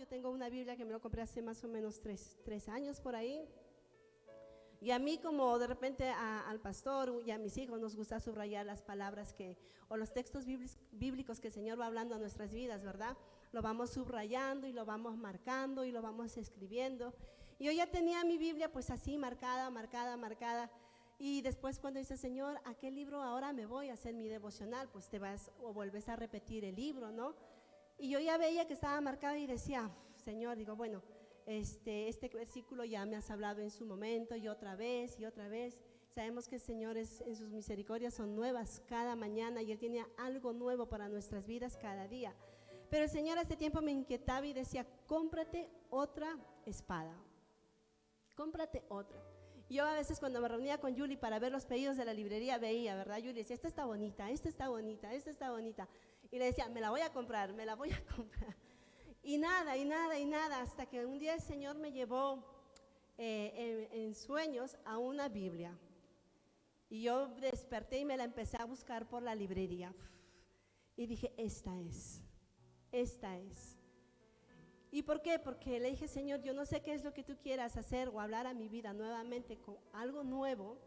tengo una Biblia que me lo compré hace más o menos tres años por ahí. Y a mí, como de repente al pastor y a mis hijos nos gusta subrayar las palabras o los textos bíblicos que el Señor va hablando a nuestras vidas, ¿verdad? Lo vamos subrayando y lo vamos marcando y lo vamos escribiendo. Y yo ya tenía mi Biblia pues así marcada. Y después cuando dice, Señor, ¿a qué libro ahora me voy a hacer mi devocional? Pues te vas o vuelves a repetir el libro, ¿no? Y yo ya veía que estaba marcado y decía, Señor, digo, bueno, este versículo ya me has hablado en su momento y otra vez. Sabemos que el Señor en sus misericordias son nuevas cada mañana y Él tiene algo nuevo para nuestras vidas cada día. Pero el Señor a este tiempo me inquietaba y decía, cómprate otra espada, cómprate otra. Yo a veces cuando me reunía con Yuli para ver los pedidos de la librería veía, ¿verdad? Yuli decía, esta está bonita. Y le decía, me la voy a comprar. Y nada, hasta que un día el Señor me llevó en sueños a una Biblia. Y yo desperté y me la empecé a buscar por la librería. Y dije, esta es. ¿Y por qué? Porque le dije, Señor, yo no sé qué es lo que tú quieras hacer o hablar a mi vida nuevamente con algo nuevo.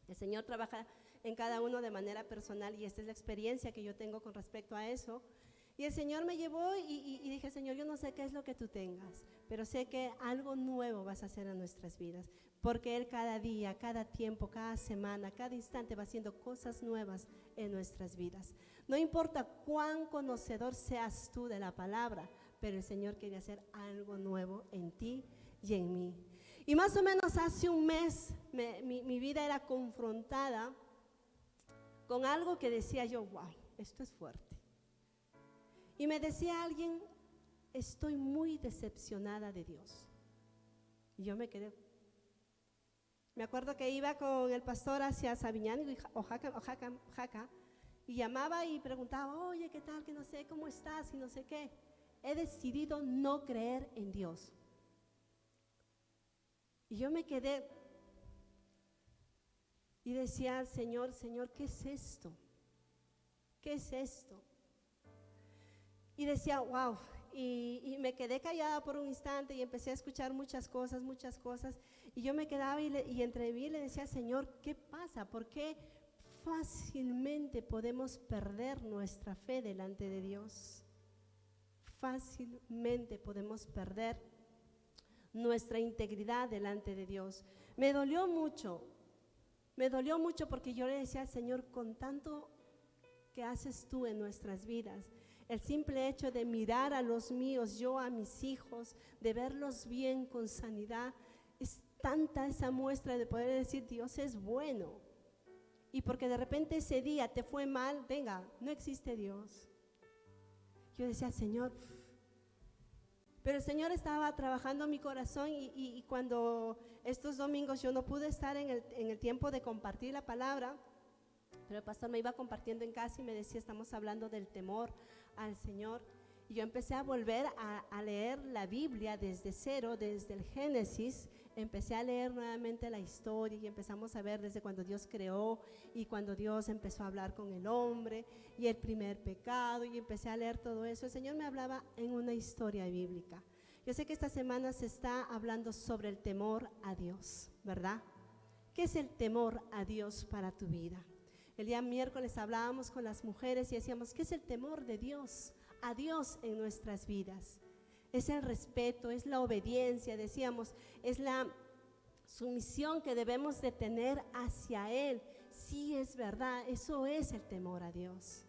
El Señor trabaja en cada uno de manera personal y esta es la experiencia que yo tengo con respecto a eso. Y el Señor me llevó y dije, Señor, yo no sé qué es lo que tú tengas, pero sé que algo nuevo vas a hacer en nuestras vidas, porque Él cada día, cada tiempo, cada semana, cada instante va haciendo cosas nuevas en nuestras vidas. No importa cuán conocedor seas tú de la palabra, pero el Señor quería hacer algo nuevo en ti y en mí. Y más o menos hace un mes mi vida era confrontada con algo que decía yo, wow, esto es fuerte. Y me decía alguien, estoy muy decepcionada de Dios. Y yo me quedé. Me acuerdo que iba con el pastor hacia Sabiñán, Oaxaca, y llamaba y preguntaba, oye, ¿qué tal? Que no sé cómo estás y no sé qué. He decidido no creer en Dios. Y yo me quedé y decía al Señor, ¿qué es esto? ¿Qué es esto? Y decía, wow, y me quedé callada por un instante y empecé a escuchar muchas cosas, y yo me quedaba y entre mí le decía, Señor, ¿qué pasa? ¿Por qué fácilmente podemos perder nuestra fe delante de Dios? Fácilmente podemos perder nuestra integridad delante de Dios. Me dolió mucho porque yo le decía al Señor, con tanto que haces tú en nuestras vidas, el simple hecho de mirar a los míos, yo a mis hijos, de verlos bien con sanidad, es tanta esa muestra de poder decir, Dios es bueno. Y porque de repente ese día te fue mal, venga, no existe Dios. Yo decía, Señor, pero el Señor estaba trabajando mi corazón y cuando estos domingos yo no pude estar en el tiempo de compartir la palabra, pero el pastor me iba compartiendo en casa y me decía, estamos hablando del temor al Señor. Y yo empecé a volver a leer la Biblia desde cero, desde el Génesis. Empecé a leer nuevamente la historia y empezamos a ver desde cuando Dios creó y cuando Dios empezó a hablar con el hombre y el primer pecado, y empecé a leer todo eso. El Señor me hablaba en una historia bíblica. Yo sé que esta semana se está hablando sobre el temor a Dios, ¿verdad? ¿Qué es el temor a Dios para tu vida? El día miércoles hablábamos con las mujeres y decíamos, ¿qué es el temor de Dios? A Dios en nuestras vidas. Es el respeto, es la obediencia, decíamos, es la sumisión que debemos de tener hacia Él. Sí, es verdad, eso es el temor a Dios.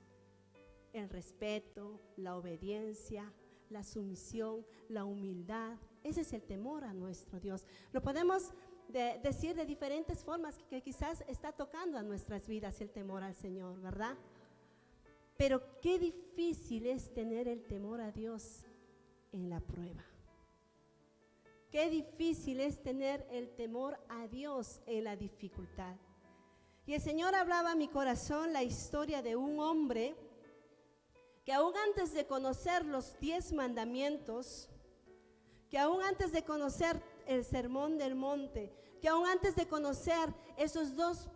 El respeto, la obediencia, la sumisión, la humildad, ese es el temor a nuestro Dios. Lo podemos decir de diferentes formas que quizás está tocando a nuestras vidas el temor al Señor, ¿verdad? Pero qué difícil es tener el temor a Dios en la prueba. Qué difícil es tener el temor a Dios en la dificultad. Y el Señor hablaba a mi corazón la historia de un hombre que aún antes de conocer los 10 mandamientos, que aún antes de conocer el sermón del monte, que aún antes de conocer esos 2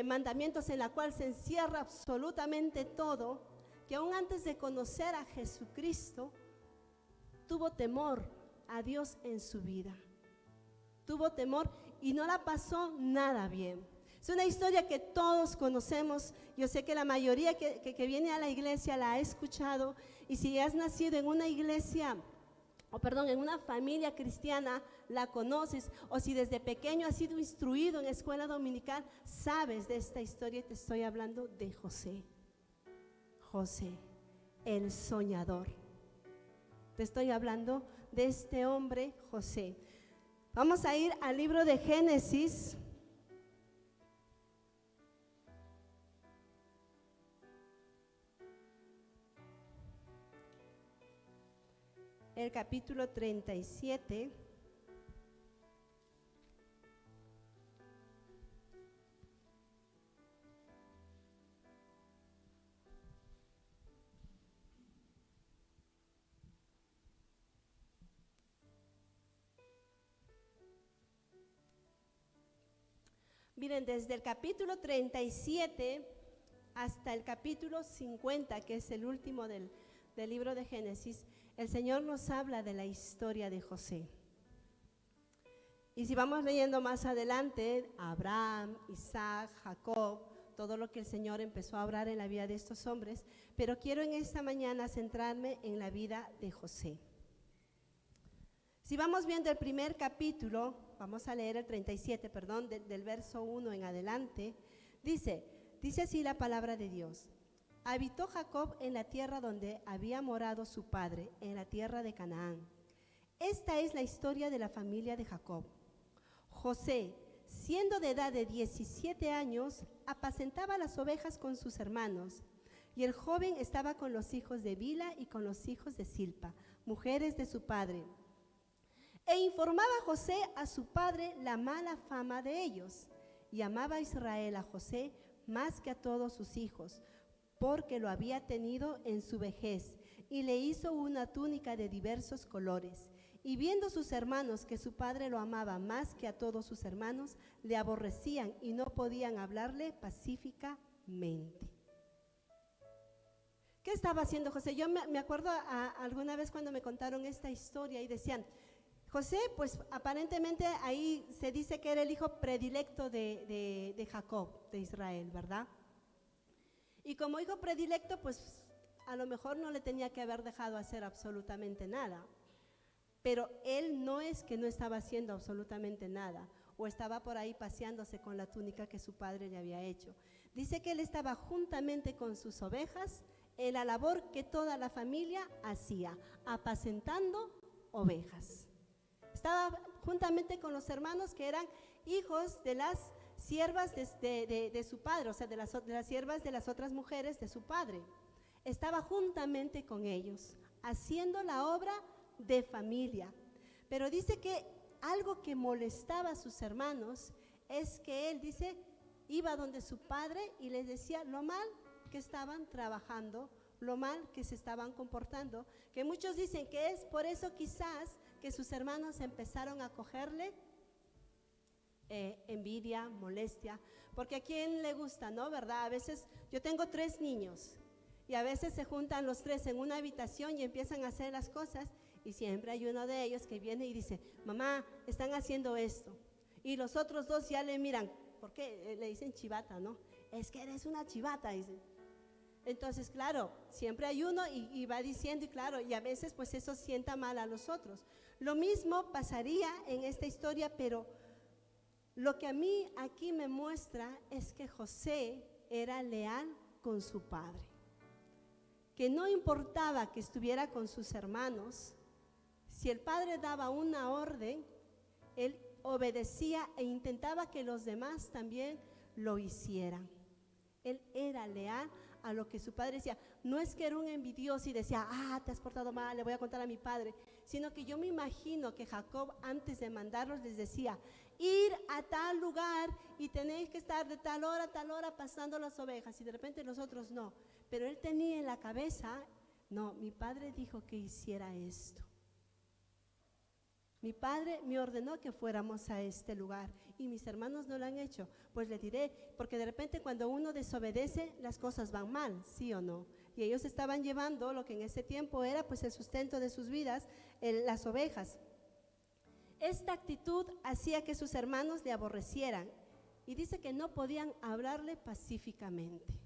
mandamientos en la cual se encierra absolutamente todo, que aún antes de conocer a Jesucristo, tuvo temor a Dios en su vida. Tuvo temor y no la pasó nada bien. Es una historia que todos conocemos. Yo sé que la mayoría que viene a la iglesia la ha escuchado. Y si has nacido en una iglesia, en una familia cristiana, la conoces. O si desde pequeño has sido instruido en escuela dominical, sabes de esta historia. Te estoy hablando de José. José, el soñador. Te estoy hablando de este hombre, José. Vamos a ir al libro de Génesis. El capítulo 37. Miren, desde el capítulo 37 hasta el capítulo 50, que es el último del libro de Génesis, el Señor nos habla de la historia de José. Y si vamos leyendo más adelante, Abraham, Isaac, Jacob, todo lo que el Señor empezó a obrar en la vida de estos hombres, pero quiero en esta mañana centrarme en la vida de José. Si vamos viendo el primer capítulo, vamos a leer el 37, del verso 1 en adelante, dice así la palabra de Dios. Habitó Jacob en la tierra donde había morado su padre, en la tierra de Canaán. Esta es la historia de la familia de Jacob. José, siendo de edad de 17 años, apacentaba las ovejas con sus hermanos, y el joven estaba con los hijos de Bila y con los hijos de Silpa, mujeres de su padre. E informaba José a su padre la mala fama de ellos, y amaba a Israel a José más que a todos sus hijos, porque lo había tenido en su vejez, y le hizo una túnica de diversos colores. Y viendo sus hermanos que su padre lo amaba más que a todos sus hermanos, le aborrecían y no podían hablarle pacíficamente. ¿Qué estaba haciendo José? Yo me acuerdo alguna vez cuando me contaron esta historia y decían, José, pues aparentemente ahí se dice que era el hijo predilecto de Jacob, de Israel, ¿verdad? Y como hijo predilecto, pues a lo mejor no le tenía que haber dejado hacer absolutamente nada. Pero él no es que no estaba haciendo absolutamente nada, o estaba por ahí paseándose con la túnica que su padre le había hecho. Dice que él estaba juntamente con sus ovejas en la labor que toda la familia hacía, apacentando ovejas. Estaba juntamente con los hermanos que eran hijos de las siervas de su padre, o sea, de las siervas de las otras mujeres de su padre. Estaba juntamente con ellos, haciendo la obra de familia. Pero dice que algo que molestaba a sus hermanos es que él, dice, iba donde su padre y les decía lo mal que estaban trabajando, lo mal que se estaban comportando, que muchos dicen que es por eso quizás que sus hermanos empezaron a cogerle envidia, molestia, porque a quién le gusta, ¿no? ¿Verdad? A veces, yo tengo 3 niños y a veces se juntan los 3 en una habitación y empiezan a hacer las cosas y siempre hay uno de ellos que viene y dice, mamá, están haciendo esto, y los otros 2 ya le miran, ¿por qué? Le dicen chivata, ¿no? Es que eres una chivata, dicen. Entonces, claro, siempre hay uno y va diciendo, y claro, y a veces pues eso sienta mal a los otros. Lo mismo pasaría en esta historia, pero lo que a mí aquí me muestra es que José era leal con su padre, que no importaba que estuviera con sus hermanos, si el padre daba una orden, él obedecía e intentaba que los demás también lo hicieran. Él era leal a lo que su padre decía. No es que era un envidioso y decía, te has portado mal, le voy a contar a mi padre, sino que yo me imagino que Jacob, antes de mandarlos, les decía, ir a tal lugar y tenéis que estar de tal hora a tal hora pasando las ovejas, y de repente nosotros no. Pero él tenía en la cabeza, no, mi padre dijo que hiciera esto. Mi padre me ordenó que fuéramos a este lugar y mis hermanos no lo han hecho. Pues le diré, porque de repente cuando uno desobedece, las cosas van mal, ¿sí o no? Y ellos estaban llevando lo que en ese tiempo era pues el sustento de sus vidas, las ovejas. Esta actitud hacía que sus hermanos le aborrecieran y dice que no podían hablarle pacíficamente.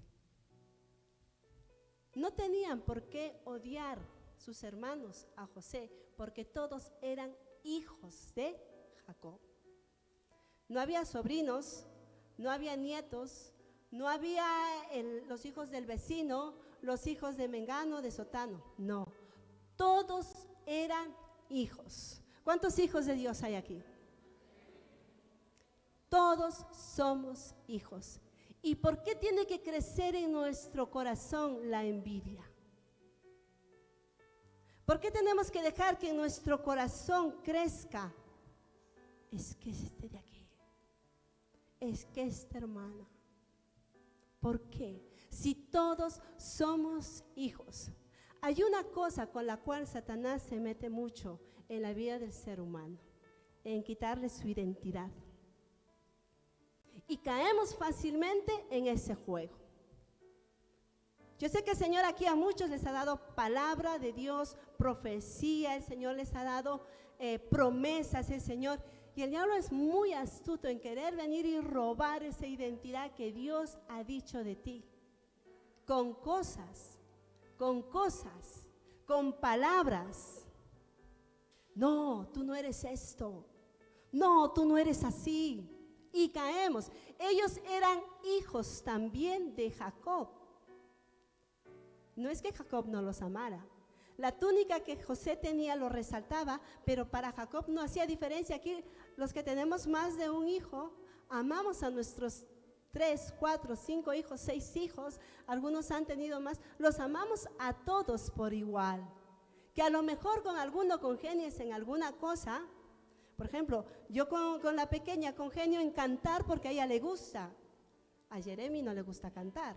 No tenían por qué odiar sus hermanos a José, porque todos eran hijos de Jacob. No había sobrinos, no había nietos, no había los hijos del vecino, los hijos de Mengano, de Sotano. No, todos eran hijos. ¿Cuántos hijos de Dios hay aquí? Todos somos hijos. ¿Y por qué tiene que crecer en nuestro corazón la envidia? ¿Por qué tenemos que dejar que en nuestro corazón crezca? Es que es este de aquí, es que esta hermana. ¿Por qué? Si todos somos hijos. Hay una cosa con la cual Satanás se mete mucho en la vida del ser humano, en quitarle su identidad. Y caemos fácilmente en ese juego. Yo sé que el Señor aquí a muchos les ha dado palabra de Dios, profecía, el Señor les ha dado promesas, el Señor. Y el diablo es muy astuto en querer venir y robar esa identidad que Dios ha dicho de ti. Con cosas, con palabras. No, tú no eres esto. No, tú no eres así. Y caemos. Ellos eran hijos también de Jacob. No es que Jacob no los amara. La túnica que José tenía lo resaltaba, pero para Jacob no hacía diferencia. Aquí los que tenemos más de un hijo, amamos a nuestros 3, 4, 5 hijos, 6 hijos, algunos han tenido más, los amamos a todos por igual. Que a lo mejor con alguno congenies en alguna cosa. Por ejemplo, yo con la pequeña congenio en cantar porque a ella le gusta. A Jeremy no le gusta cantar.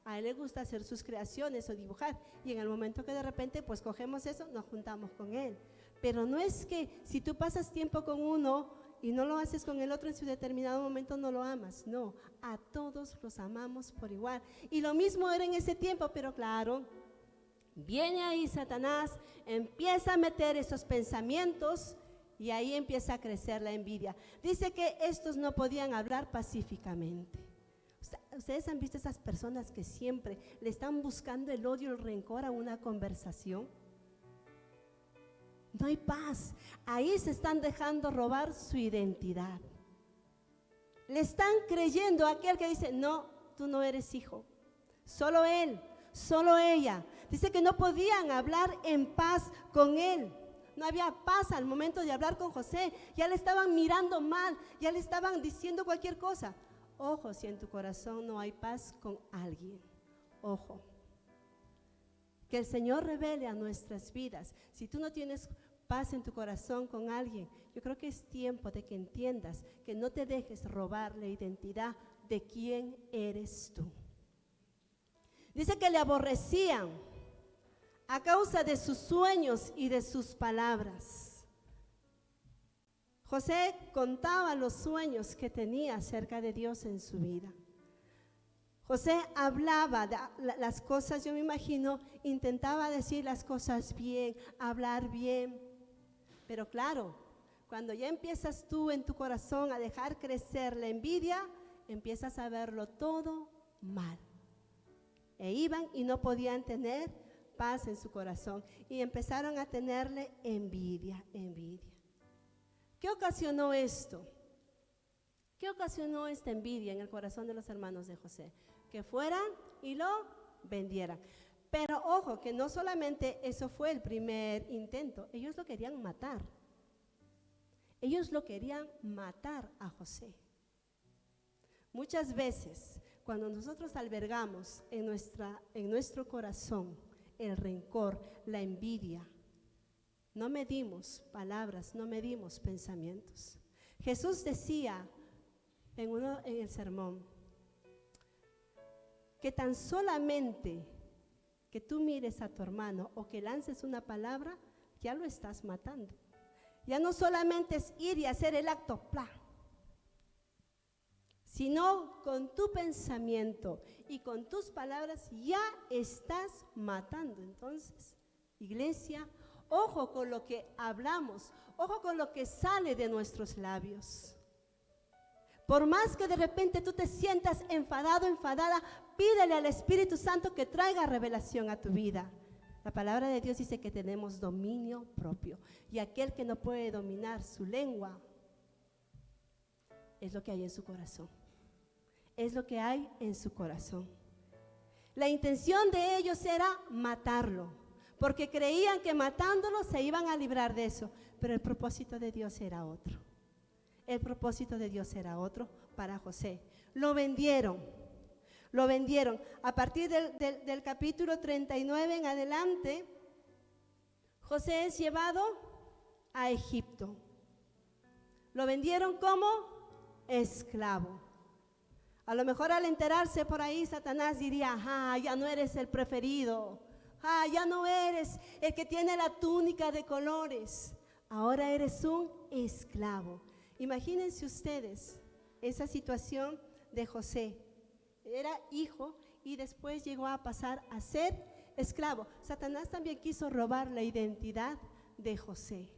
A él le gusta hacer sus creaciones o dibujar. Y en el momento que de repente pues cogemos eso, nos juntamos con él. Pero no es que si tú pasas tiempo con uno y no lo haces con el otro en su determinado momento, no lo amas. No, a todos los amamos por igual. Y lo mismo era en ese tiempo, pero claro, viene ahí Satanás, empieza a meter esos pensamientos. Y ahí empieza a crecer la envidia. Dice que estos no podían hablar pacíficamente. ¿Ustedes han visto esas personas que siempre le están buscando el odio, el rencor a una conversación? No hay paz. Ahí se están dejando robar su identidad. Le están creyendo a aquel que dice, no, tú no eres hijo. Solo él, solo ella. Dice que no podían hablar en paz con él. No había paz al momento de hablar con José. Ya le estaban mirando mal, ya le estaban diciendo cualquier cosa. Ojo, si en tu corazón no hay paz con alguien. Ojo. Que el Señor revele a nuestras vidas. Si tú no tienes paz en tu corazón con alguien, yo creo que es tiempo de que entiendas que no te dejes robar la identidad de quién eres tú. Dice que le aborrecían a causa de sus sueños y de sus palabras. José contaba los sueños que tenía acerca de Dios en su vida. José hablaba de las cosas, yo me imagino, intentaba decir las cosas bien, hablar bien. Pero claro, cuando ya empiezas tú en tu corazón a dejar crecer la envidia, empiezas a verlo todo mal. E iban y no podían tener paz en su corazón y empezaron a tenerle envidia. ¿Qué ocasionó esto? ¿Qué ocasionó esta envidia en el corazón de los hermanos de José? Que fueran y lo vendieran. Pero ojo, que no solamente eso fue el primer intento, ellos lo querían matar. Ellos lo querían matar a José. Muchas veces, cuando nosotros albergamos en nuestro corazón el rencor, la envidia, no medimos palabras, no medimos pensamientos. Jesús decía en el sermón que tan solamente que tú mires a tu hermano o que lances una palabra, ya lo estás matando. Ya no solamente es ir y hacer el acto, sino con tu pensamiento y con tus palabras ya estás matando. Entonces, iglesia, Ojo con lo que hablamos, ojo con lo que sale de nuestros labios. Por más que de repente tú te sientas enfadado, enfadada, pídele al Espíritu Santo que traiga revelación a tu vida. La palabra de Dios dice que tenemos dominio propio. Y aquel que no puede dominar su lengua, es lo que hay en su corazón. Es lo que hay en su corazón. La intención de ellos era matarlo, porque creían que matándolo se iban a librar de eso. Pero el propósito de Dios era otro. El propósito de Dios era otro para José. Lo vendieron. A partir del capítulo 39 en adelante, José es llevado a Egipto. Lo vendieron como esclavo. A lo mejor al enterarse por ahí, Satanás diría: ya no eres el preferido. Ya no eres el que tiene la túnica de colores. Ahora eres un esclavo. Imagínense ustedes esa situación de José. Era hijo y después llegó a pasar a ser esclavo. Satanás también quiso robar la identidad de José.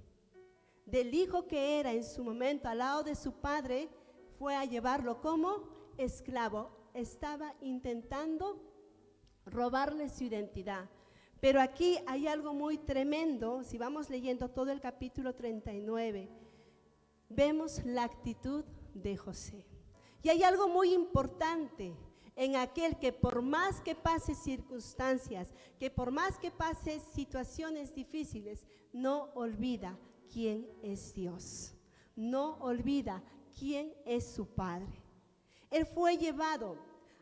Del hijo que era en su momento al lado de su padre, fue a llevarlo como esclavo. Estaba intentando robarle su identidad. Pero aquí hay algo muy tremendo. Si vamos leyendo todo el capítulo 39, vemos la actitud de José. Y hay algo muy importante en aquel que por más que pase circunstancias, que por más que pase situaciones difíciles, no olvida quién es Dios. No olvida quién es su Padre. Él fue llevado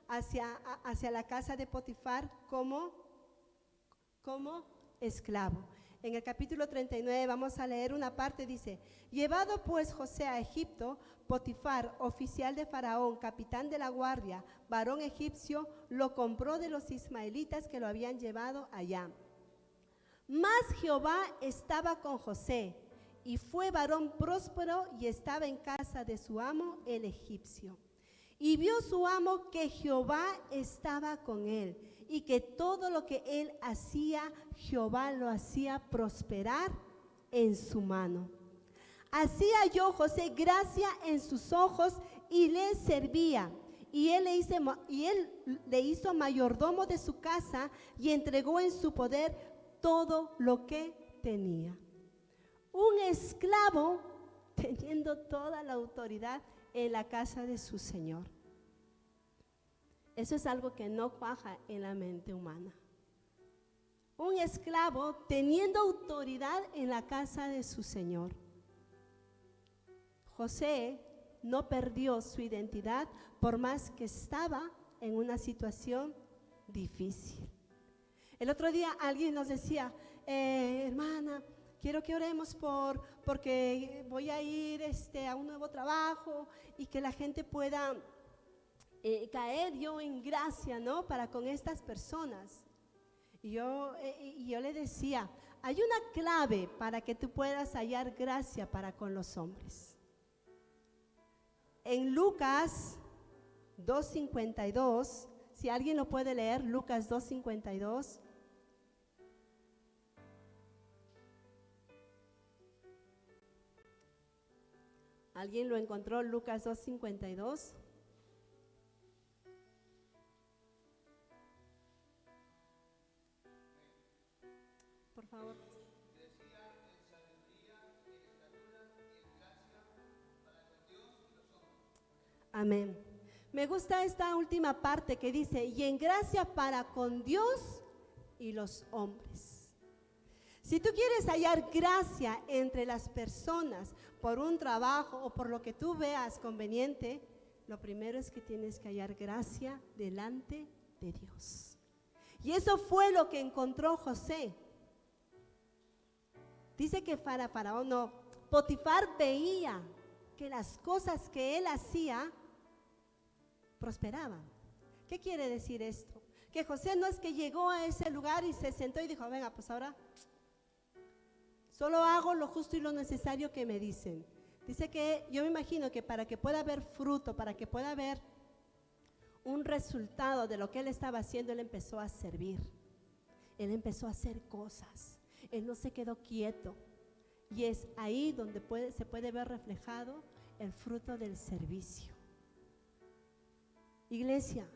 hacia la casa de Potifar como esclavo. En el capítulo 39 vamos a leer una parte, dice: llevado pues José a Egipto, Potifar, oficial de Faraón, capitán de la guardia, varón egipcio, lo compró de los ismaelitas que lo habían llevado allá. Mas Jehová estaba con José, y fue varón próspero y estaba en casa de su amo el egipcio. Y vio su amo que Jehová estaba con él, y que todo lo que él hacía, Jehová lo hacía prosperar en su mano. Así halló José gracia en sus ojos y le servía. Y él le hizo mayordomo de su casa y entregó en su poder todo lo que tenía. Un esclavo teniendo toda la autoridad en la casa de su señor. Eso es algo que no cuaja en la mente humana. Un esclavo teniendo autoridad en la casa de su señor. José no perdió su identidad por más que estaba en una situación difícil. El otro día alguien nos decía: hermana, quiero que oremos porque voy a ir a un nuevo trabajo y que la gente pueda caer yo en gracia, ¿no? Para con estas personas. Y yo le decía: hay una clave para que tú puedas hallar gracia para con los hombres. En Lucas 2:52, si alguien lo puede leer, Lucas 2:52. ¿Alguien lo encontró? Lucas 2:52. Por favor. Amén. Me gusta esta última parte que dice: y en gracia para con Dios y los hombres. Si tú quieres hallar gracia entre las personas por un trabajo o por lo que tú veas conveniente, lo primero es que tienes que hallar gracia delante de Dios. Y eso fue lo que encontró José. Dice que Potifar veía que las cosas que él hacía prosperaban. ¿Qué quiere decir esto? Que José no es que llegó a ese lugar y se sentó y dijo: venga, pues ahora solo hago lo justo y lo necesario que me dicen. Dice que yo me imagino que para que pueda haber fruto, para que pueda haber un resultado de lo que él estaba haciendo, él empezó a servir. Él empezó a hacer cosas. Él no se quedó quieto. Y es ahí donde se puede ver reflejado el fruto del servicio. Iglesia,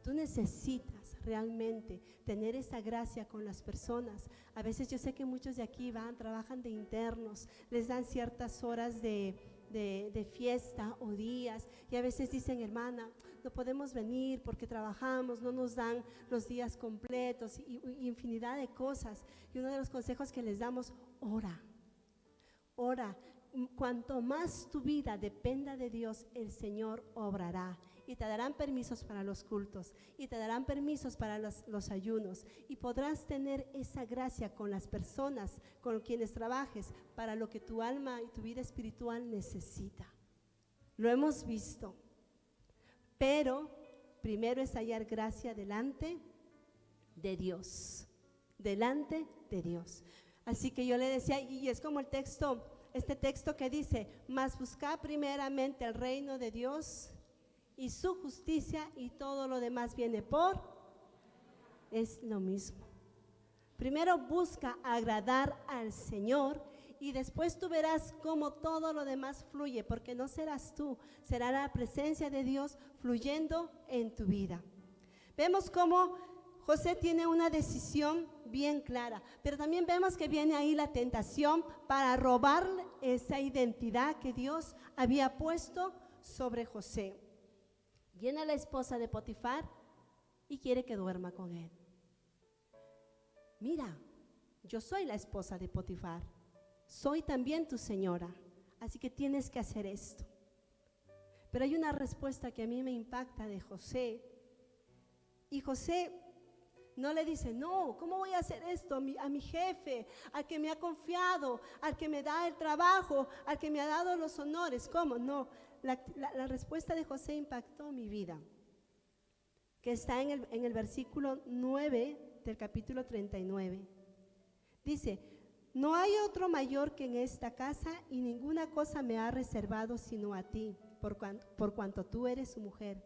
tú necesitas realmente tener esa gracia con las personas. A veces yo sé que muchos de aquí trabajan de internos, les dan ciertas horas de fiesta o días, y a veces dicen, hermana, no podemos venir porque trabajamos, no nos dan los días completos y infinidad de cosas. Y uno de los consejos que les damos: ora. Cuanto más tu vida dependa de Dios, el Señor obrará, y te darán permisos para los cultos, y te darán permisos para los ayunos, y podrás tener esa gracia con las personas con quienes trabajes para lo que tu alma y tu vida espiritual necesita. Lo hemos visto, pero primero es hallar gracia delante de Dios, delante de Dios. Así que yo le decía, y es como este texto que dice: mas buscad primeramente el reino de Dios y su justicia, y todo lo demás viene es lo mismo. Primero busca agradar al Señor, y después tú verás cómo todo lo demás fluye, porque no serás tú, será la presencia de Dios fluyendo en tu vida. Vemos cómo José tiene una decisión bien clara, pero también vemos que viene ahí la tentación para robarle esa identidad que Dios había puesto sobre José. Viene la esposa de Potifar y quiere que duerma con él. Mira, yo soy la esposa de Potifar, soy también tu señora, así que tienes que hacer esto. Pero hay una respuesta que a mí me impacta de José, y José no le dice: no, ¿cómo voy a hacer esto a mi jefe, al que me ha confiado, al que me da el trabajo, al que me ha dado los honores? ¿Cómo? No, la respuesta de José impactó mi vida, que está en el versículo 9 del capítulo 39. Dice: no hay otro mayor que en esta casa, y ninguna cosa me ha reservado sino a ti, por cuanto tú eres su mujer.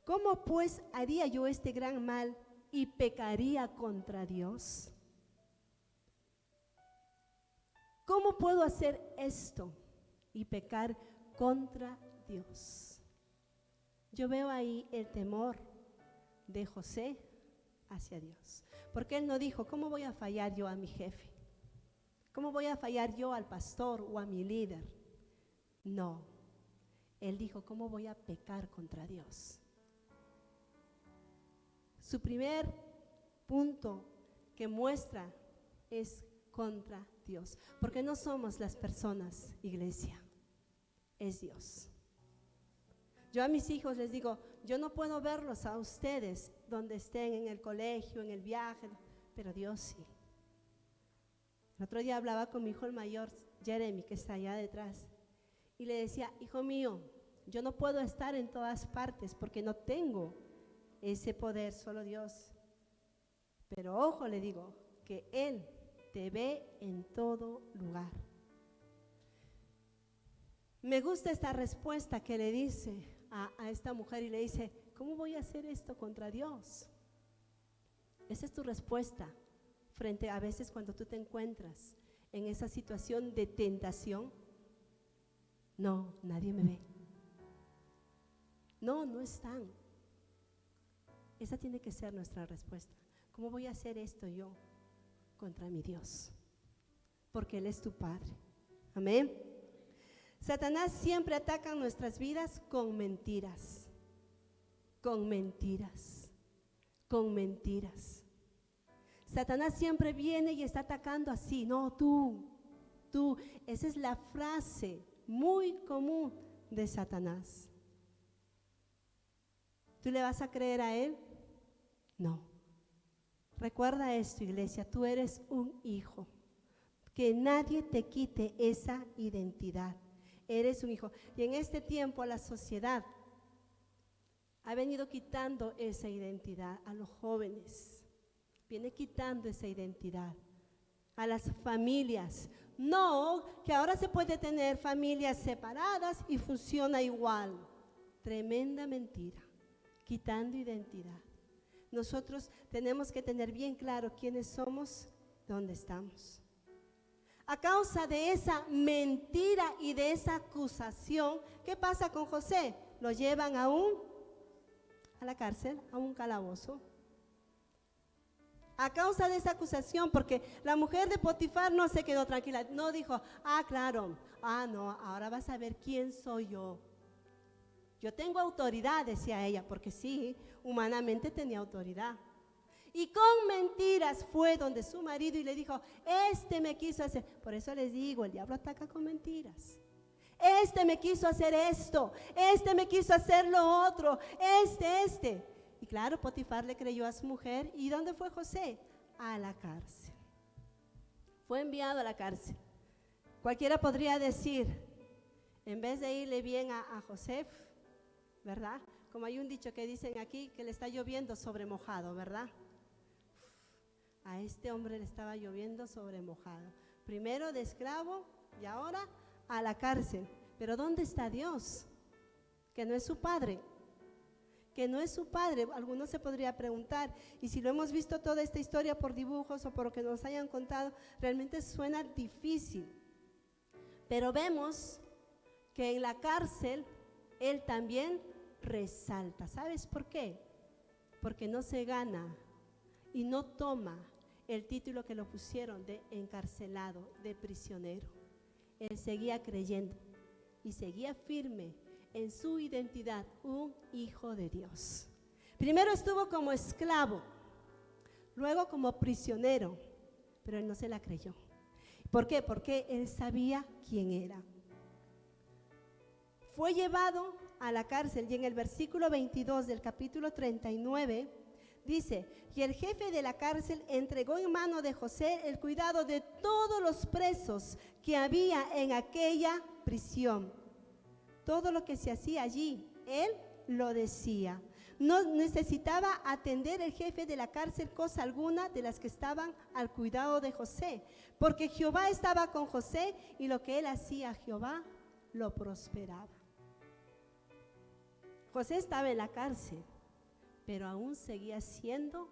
¿Cómo pues haría yo este gran mal y pecaría contra Dios? ¿Cómo puedo hacer esto y pecar contra Dios? Yo veo ahí el temor de José hacia Dios, porque él no dijo: ¿cómo voy a fallar yo a mi jefe? ¿Cómo voy a fallar yo al pastor o a mi líder? No, él dijo: ¿cómo voy a pecar contra Dios? Su primer punto que muestra es contra Dios, porque no somos las personas, iglesia, es Dios. Yo a mis hijos les digo: yo no puedo verlos a ustedes donde estén, en el colegio, en el viaje, pero Dios sí. El otro día hablaba con mi hijo el mayor, Jeremy, que está allá detrás, y le decía: hijo mío, yo no puedo estar en todas partes porque no tengo ese poder, solo Dios. Pero ojo, le digo, que Él te ve en todo lugar. Me gusta esta respuesta que le dice a esta mujer, y le dice: ¿cómo voy a hacer esto contra Dios? Esa es tu respuesta frente a veces cuando tú te encuentras en esa situación de tentación. No, nadie me ve. No están. Esa tiene que ser nuestra respuesta. ¿Cómo voy a hacer esto yo contra mi Dios? Porque Él es tu Padre. Amén. Satanás siempre ataca nuestras vidas con mentiras, con mentiras, con mentiras. Satanás siempre viene y está atacando así: no, tú. Esa es la frase muy común de Satanás. ¿Tú le vas a creer a él? No. Recuerda esto, iglesia: tú eres un hijo. Que nadie te quite esa identidad. Eres un hijo. Y en este tiempo la sociedad ha venido quitando esa identidad a los jóvenes. Viene quitando esa identidad a las familias. No, que ahora se puede tener familias separadas y funciona igual. Tremenda mentira. Quitando identidad. Nosotros tenemos que tener bien claro quiénes somos. donde estamos. A causa de esa mentira y de esa acusación, ¿qué pasa con José? Lo llevan a la cárcel, a un calabozo. A causa de esa acusación, porque la mujer de Potifar no se quedó tranquila, no dijo, claro, no, ahora vas a ver quién soy yo. Yo tengo autoridad, decía ella, porque sí, humanamente tenía autoridad. Y con mentiras fue donde su marido y le dijo, me quiso hacer. Por eso les digo, el diablo ataca con mentiras. Me quiso hacer esto, me quiso hacer lo otro, Y claro, Potifar le creyó a su mujer. ¿Y dónde fue José? A la cárcel. Fue enviado a la cárcel. Cualquiera podría decir, en vez de irle bien a José, ¿verdad? Como hay un dicho que dicen aquí, que le está lloviendo sobre mojado, ¿verdad? A este hombre le estaba lloviendo sobre mojado. Primero de esclavo y ahora a la cárcel. Pero ¿dónde está Dios? Que no es su padre. Que no es su padre. Algunos se podría preguntar. Y si lo hemos visto toda esta historia por dibujos o por lo que nos hayan contado, realmente suena difícil. Pero vemos que en la cárcel él también resalta. ¿Sabes por qué? Porque no se gana y no toma el título que lo pusieron de encarcelado, de prisionero. Él seguía creyendo y seguía firme en su identidad, un hijo de Dios. Primero estuvo como esclavo, luego como prisionero, pero él no se la creyó. ¿Por qué? Porque él sabía quién era. Fue llevado a la cárcel y en el versículo 22 del capítulo 39 dice, y el jefe de la cárcel entregó en mano de José el cuidado de todos los presos que había en aquella prisión. Todo lo que se hacía allí, él lo decía. No necesitaba atender el jefe de la cárcel cosa alguna de las que estaban al cuidado de José, porque Jehová estaba con José y lo que él hacía, Jehová lo prosperaba. José estaba en la cárcel, pero aún seguía siendo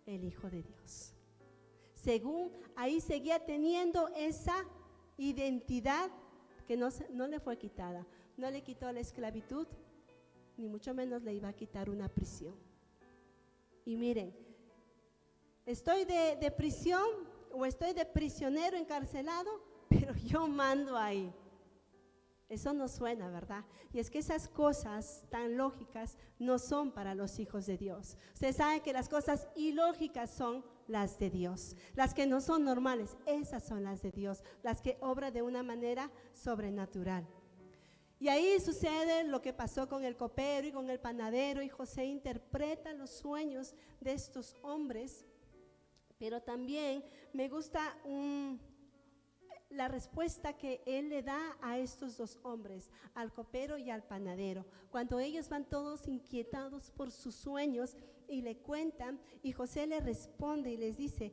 el Hijo de Dios. Según ahí seguía teniendo esa identidad que no le fue quitada. No le quitó la esclavitud, ni mucho menos le iba a quitar una prisión. Y miren, estoy de prisión o estoy de prisionero encarcelado, pero yo mando ahí. Eso no suena, ¿verdad? Y es que esas cosas tan lógicas no son para los hijos de Dios. Ustedes saben que las cosas ilógicas son las de Dios. Las que no son normales, esas son las de Dios. Las que obran de una manera sobrenatural. Y ahí sucede lo que pasó con el copero y con el panadero, y José interpreta los sueños de estos hombres. Pero también me gusta la respuesta que él le da a estos dos hombres, al copero y al panadero, cuando ellos van todos inquietados por sus sueños y le cuentan, y José le responde y les dice,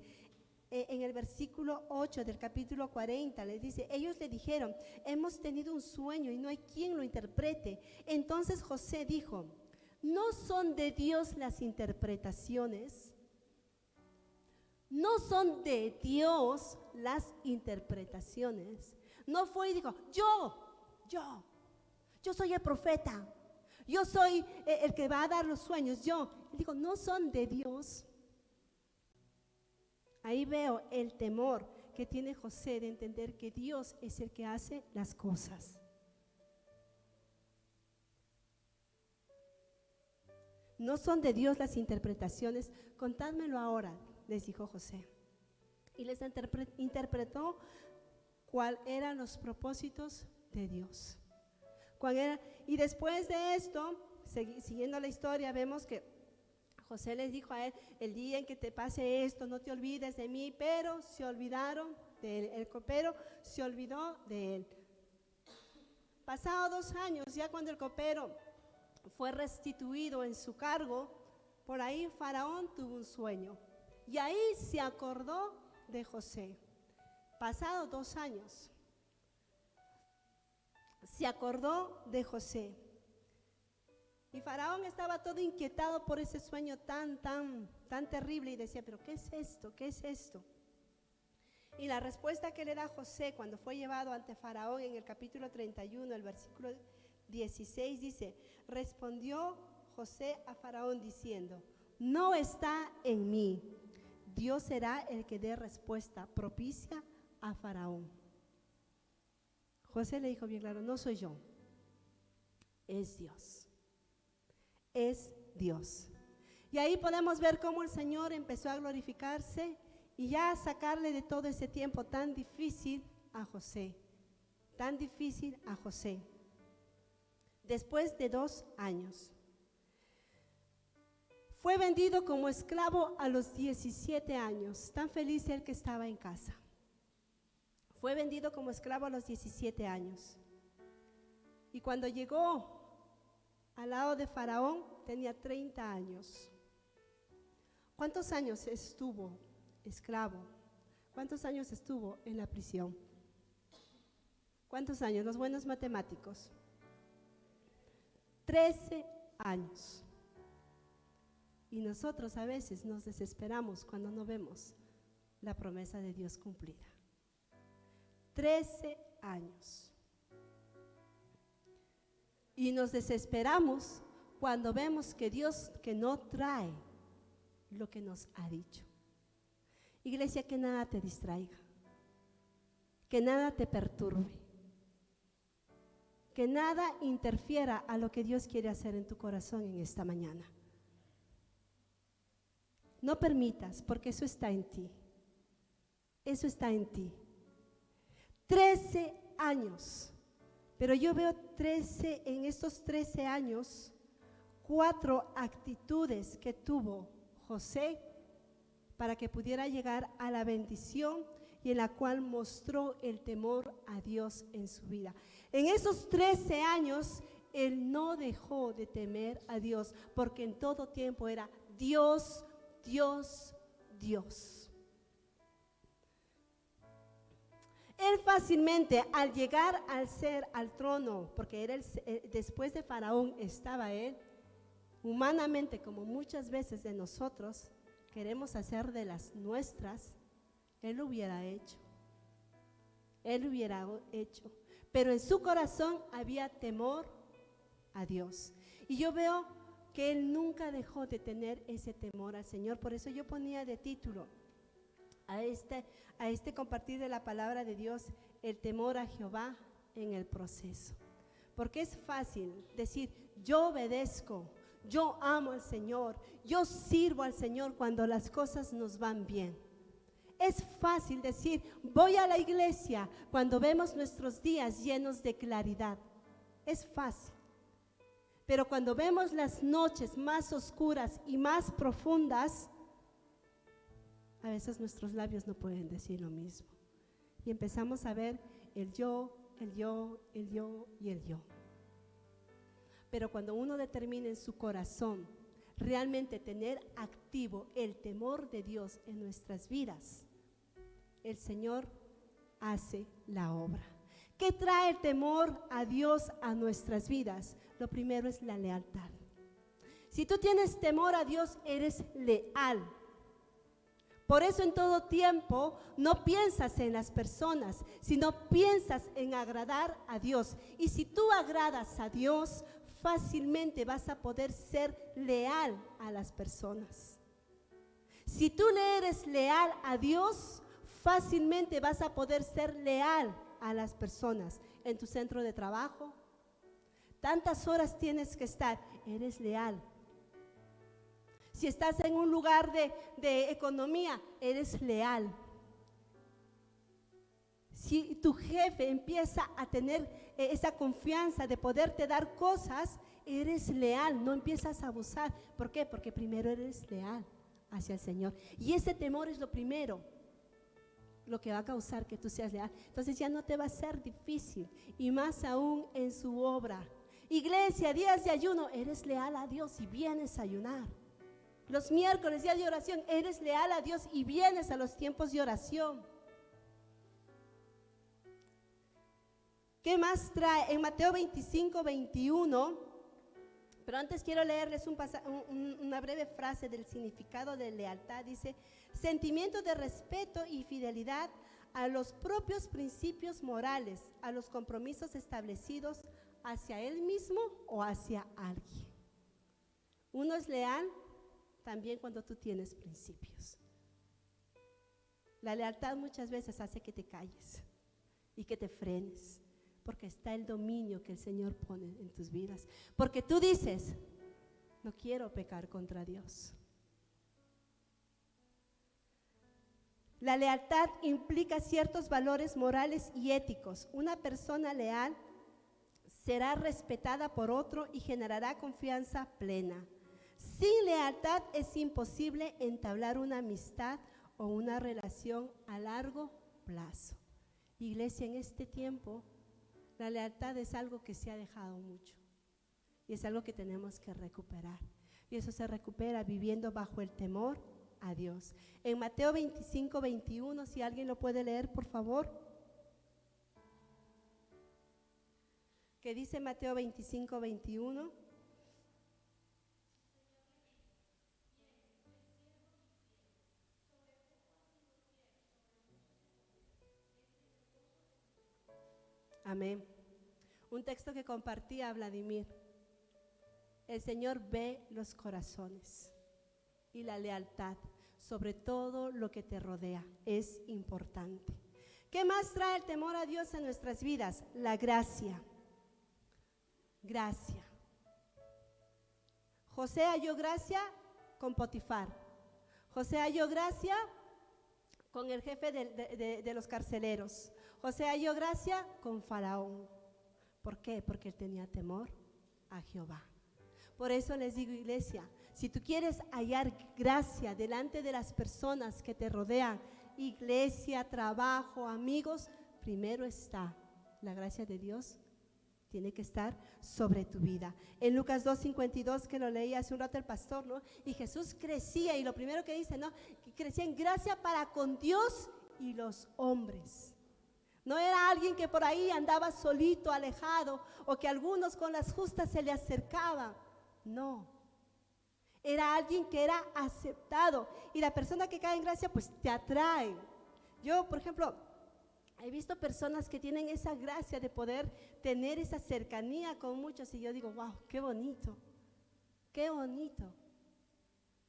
en el versículo 8 del capítulo 40, les dice, ellos le dijeron, hemos tenido un sueño y no hay quien lo interprete. Entonces José dijo, ¿no son de Dios las interpretaciones? No son de Dios las interpretaciones. No fue y dijo, yo soy el profeta, yo soy el que va a dar los sueños, yo. Él dijo, no son de Dios. Ahí veo el temor que tiene José de entender que Dios es el que hace las cosas. No son de Dios las interpretaciones, contádmelo ahora, les dijo José. Y les interpretó cuáles eran los propósitos de Dios. Y después de esto, siguiendo la historia, vemos que José les dijo a él, el día en que te pase esto, no te olvides de mí, pero se olvidaron de él. El copero se olvidó de él. Pasados 2 años, ya cuando el copero fue restituido en su cargo, por ahí Faraón tuvo un sueño. Y ahí se acordó de José. Pasados 2 años, se acordó de José. Y Faraón estaba todo inquietado por ese sueño tan terrible y decía, pero ¿qué es esto? ¿Qué es esto? Y la respuesta que le da José cuando fue llevado ante Faraón en el capítulo 31, el versículo 16 dice, respondió José a Faraón diciendo, no está en mí, Dios será el que dé respuesta propicia a Faraón. José le dijo bien claro, no soy yo, es Dios, es Dios. Y ahí podemos ver cómo el Señor empezó a glorificarse y ya a sacarle de todo ese tiempo tan difícil a José, tan difícil a José. Después de 2 años, fue vendido como esclavo a los 17 años, tan feliz él que estaba en casa. Fue vendido como esclavo a los 17 años. Y cuando llegó al lado de Faraón, tenía 30 años. ¿Cuántos años estuvo esclavo? ¿Cuántos años estuvo en la prisión? ¿Cuántos años? Los buenos matemáticos. 13 años. Y nosotros a veces nos desesperamos cuando no vemos la promesa de Dios cumplida. 13 años. Y nos desesperamos cuando vemos que Dios que no trae lo que nos ha dicho. Iglesia, que nada te distraiga, que nada te perturbe, que nada interfiera a lo que Dios quiere hacer en tu corazón en esta mañana. No permitas, porque eso está en ti. Eso está en ti. 13 años. Pero yo veo en estos 13 años, 4 actitudes que tuvo José para que pudiera llegar a la bendición y en la cual mostró el temor a Dios en su vida. En esos 13 años, él no dejó de temer a Dios, porque en todo tiempo era Dios, Dios, Dios. Él fácilmente, al llegar al trono, porque era después de Faraón estaba él, humanamente, como muchas veces de nosotros, queremos hacer de las nuestras, él lo hubiera hecho. Él lo hubiera hecho. Pero en su corazón había temor a Dios. Y yo veo que él nunca dejó de tener ese temor al Señor. Por eso yo ponía de título a este compartir de la palabra de Dios, el temor a Jehová en el proceso. Porque es fácil decir, yo obedezco, yo amo al Señor, yo sirvo al Señor cuando las cosas nos van bien. Es fácil decir, voy a la iglesia cuando vemos nuestros días llenos de claridad. Es fácil. Pero cuando vemos las noches más oscuras y más profundas, a veces nuestros labios no pueden decir lo mismo. Y empezamos a ver el yo, el yo, el yo y el yo. Pero cuando uno determina en su corazón realmente tener activo el temor de Dios en nuestras vidas, el Señor hace la obra. ¿Qué trae el temor a Dios a nuestras vidas? Lo primero es la lealtad. Si tú tienes temor a Dios, eres leal. Por eso en todo tiempo no piensas en las personas, sino piensas en agradar a Dios. Y si tú agradas a Dios, fácilmente vas a poder ser leal a las personas. Si tú le eres leal a Dios, fácilmente vas a poder ser leal a las personas. En tu centro de trabajo, tantas horas tienes que estar, eres leal. Si estás en un lugar de economía, eres leal. Si tu jefe empieza a tener esa confianza de poderte dar cosas, eres leal, no empiezas a abusar. ¿Por qué? Porque primero eres leal hacia el Señor. Y ese temor es lo primero, lo que va a causar que tú seas leal. Entonces ya no te va a ser difícil, y más aún en su obra. Iglesia, días de ayuno, eres leal a Dios y vienes a ayunar. Los miércoles, días de oración, eres leal a Dios y vienes a los tiempos de oración. ¿Qué más trae? En Mateo 25, 21, pero antes quiero leerles una breve frase del significado de lealtad. Dice, sentimiento de respeto y fidelidad a los propios principios morales, a los compromisos establecidos hacia él mismo o hacia alguien. Uno es leal también cuando tú tienes principios. La lealtad muchas veces hace que te calles y que te frenes, porque está el dominio que el Señor pone en tus vidas. Porque tú dices, no quiero pecar contra Dios. La lealtad implica ciertos valores morales y éticos. Una persona leal será respetada por otro y generará confianza plena. Sin lealtad es imposible entablar una amistad o una relación a largo plazo. Iglesia, en este tiempo, la lealtad es algo que se ha dejado mucho y es algo que tenemos que recuperar. Y eso se recupera viviendo bajo el temor a Dios. En Mateo 25, 21, si alguien lo puede leer, por favor. ¿Qué dice Mateo 25, 21? Amén. Un texto que compartía Vladimir. El Señor ve los corazones y la lealtad, sobre todo lo que te rodea, es importante. ¿Qué más trae el temor a Dios en nuestras vidas? La gracia. Gracia. José halló gracia con Potifar. José halló gracia con el jefe de los carceleros. José halló gracia con Faraón. ¿Por qué? Porque él tenía temor a Jehová. Por eso les digo, iglesia, si tú quieres hallar gracia delante de las personas que te rodean, iglesia, trabajo, amigos, primero está la gracia de Dios, tiene que estar sobre tu vida. En Lucas 2:52, que lo leía hace un rato el pastor, ¿no? Y Jesús crecía, y lo primero que dice, ¿no? Que crecía en gracia para con Dios y los hombres. No era alguien que por ahí andaba solito, alejado, o que algunos con las justas se le acercaban. No. Era alguien que era aceptado. Y la persona que cae en gracia, pues te atrae. Yo, por ejemplo, he visto personas que tienen esa gracia de poder tener esa cercanía con muchos. Y yo digo, wow, qué bonito. Qué bonito.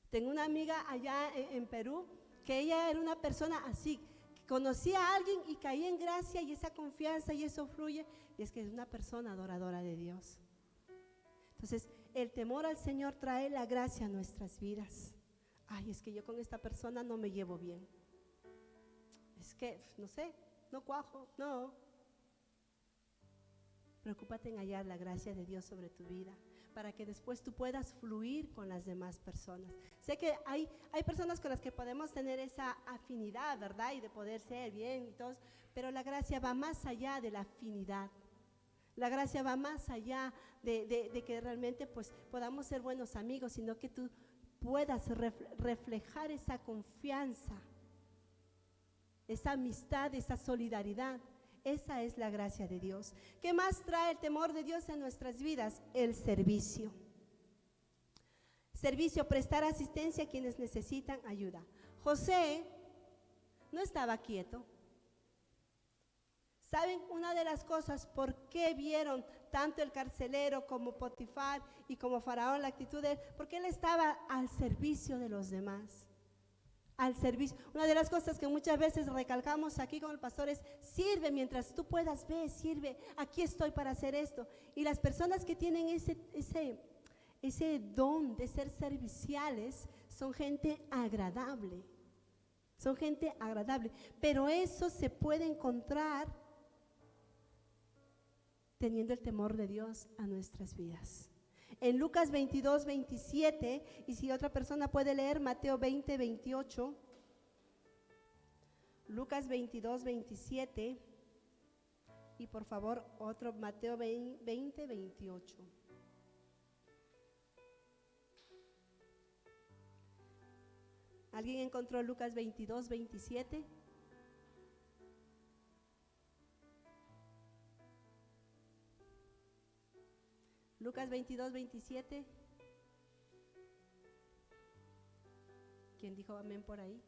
Tengo una amiga allá en Perú, que ella era una persona así. Conocía a alguien y caía en gracia, y esa confianza y eso fluye, y es que es una persona adoradora de Dios. Entonces, el temor al Señor trae la gracia a nuestras vidas. Ay, es que yo con esta persona no me llevo bien. Es que, no sé, no cuajo, no. Preocúpate en hallar la gracia de Dios sobre tu vida, para que después tú puedas fluir con las demás personas. Sé que hay personas con las que podemos tener esa afinidad, ¿verdad? Y de poder ser bien y todo, pero la gracia va más allá de la afinidad. La gracia va más allá de que realmente pues podamos ser buenos amigos, sino que tú puedas reflejar esa confianza, esa amistad, esa solidaridad. Esa es la gracia de Dios. ¿Qué más trae el temor de Dios en nuestras vidas? El servicio. Servicio, prestar asistencia a quienes necesitan ayuda. José no estaba quieto. ¿Saben una de las cosas por qué vieron tanto el carcelero como Potifar y como Faraón la actitud de él? Porque él estaba al servicio de los demás. Al servicio. Una de las cosas que muchas veces recalcamos aquí con el pastor es: sirve mientras tú puedas, ve, sirve, aquí estoy para hacer esto. Y las personas que tienen ese don de ser serviciales son gente agradable. Son gente agradable. Pero eso se puede encontrar teniendo el temor de Dios a nuestras vidas. En Lucas 22, 27, y si otra persona puede leer Mateo 20, 28, Lucas 22, 27, y por favor otro Mateo 20, 28. ¿Alguien encontró Lucas 22, 27? Lucas 22, 27. ¿Quién dijo amén por ahí?